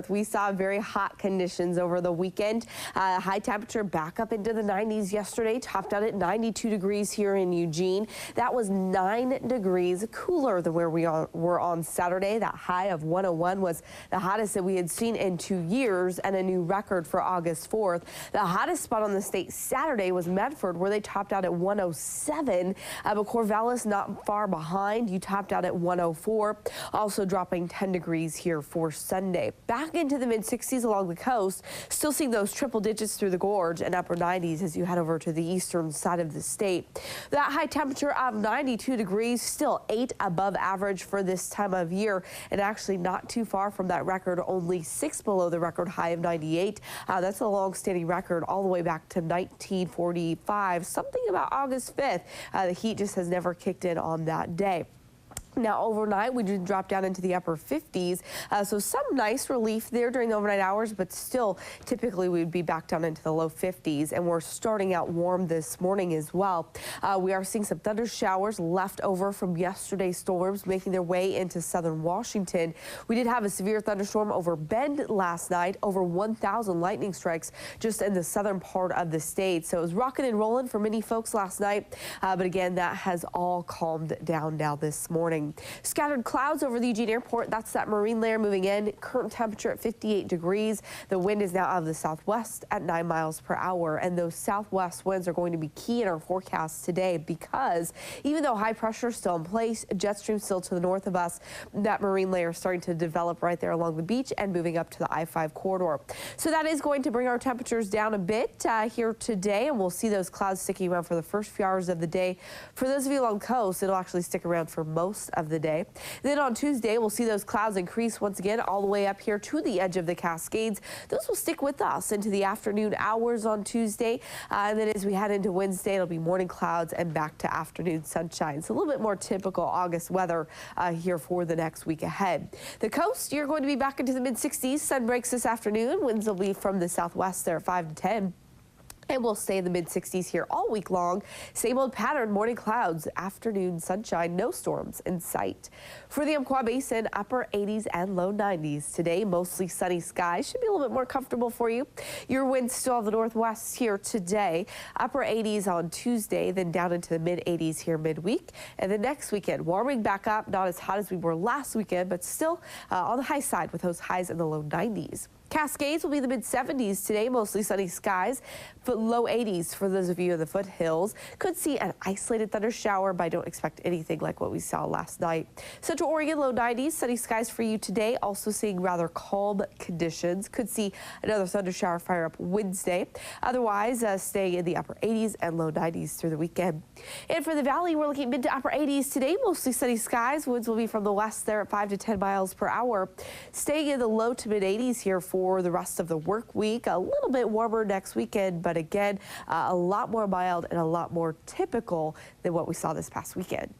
We saw very hot conditions over the weekend. High temperature back up into the 90s yesterday, topped out at 92 degrees here in Eugene. That was 9 degrees cooler than where we were on Saturday. That high of 101 was the hottest that we had seen in 2 years and a new record for August 4th. The hottest spot on the state Saturday was Medford, where they topped out at 107. But Corvallis not far behind. You topped out at 104, also dropping 10 degrees here for Sunday. Back into the mid-60s along the coast, still seeing those triple digits through the gorge and upper 90s as you head over to the eastern side of the state. That high temperature of 92 degrees, still 8 above average for this time of year, and actually not too far from that record, only 6 below the record high of 98. That's a long-standing record all the way back to 1945, something about August 5th. The heat just has never kicked in on that day. Now, overnight, we did drop down into the upper 50s, so some nice relief there during the overnight hours, but still, typically, we'd be back down into the low 50s, and we're starting out warm this morning as well. We are seeing some thunder showers left over from yesterday's storms making their way into southern Washington. We did have a severe thunderstorm over Bend last night, over 1,000 lightning strikes just in the southern part of the state. So it was rocking and rolling for many folks last night, but again, that has all calmed down now this morning. Scattered clouds over the Eugene Airport. That's that marine layer moving in. Current temperature at 58 degrees. The wind is now out of the southwest at 9 miles per hour. And those southwest winds are going to be key in our forecast today because even though high pressure is still in place, jet stream still to the north of us, that marine layer is starting to develop right there along the beach and moving up to the I-5 corridor. So that is going to bring our temperatures down a bit here today, and we'll see those clouds sticking around for the first few hours of the day. For those of you along the coast, it'll actually stick around for most of the day. Then on Tuesday, we'll see those clouds increase once again all the way up here to the edge of the Cascades. Those will stick with us into the afternoon hours on Tuesday. And then as we head into Wednesday, it'll be morning clouds and back to afternoon sunshine. So a little bit more typical August weather here for the next week ahead. The coast, you're going to be back into the mid-60s. Sun breaks this afternoon. Winds will be from the southwest there at 5 to 10. And we'll stay in the mid-60s here all week long. Same old pattern, morning clouds, afternoon sunshine, no storms in sight. For the Umpqua Basin, upper 80s and low 90s. Today, mostly sunny skies. Should be a little bit more comfortable for you. Your winds still have the northwest here today. Upper 80s on Tuesday, then down into the mid-80s here midweek. And then next weekend, warming back up, not as hot as we were last weekend, but still on the high side with those highs in the low 90s. Cascades will be the mid-70s today, mostly sunny skies, but low 80s for those of you in the foothills. Could see an isolated thunder shower, but I don't expect anything like what we saw last night. Central Oregon, low 90s, sunny skies for you today. Also seeing rather calm conditions. Could see another thunder shower fire up Wednesday. Otherwise, staying in the upper 80s and low 90s through the weekend. And for the valley, we're looking mid to upper 80s today, mostly sunny skies. Winds will be from the west there at 5 to 10 miles per hour. Staying in the low to mid 80s here for the rest of the work week. A little bit warmer next weekend, but again, a lot more mild and a lot more typical than what we saw this past weekend.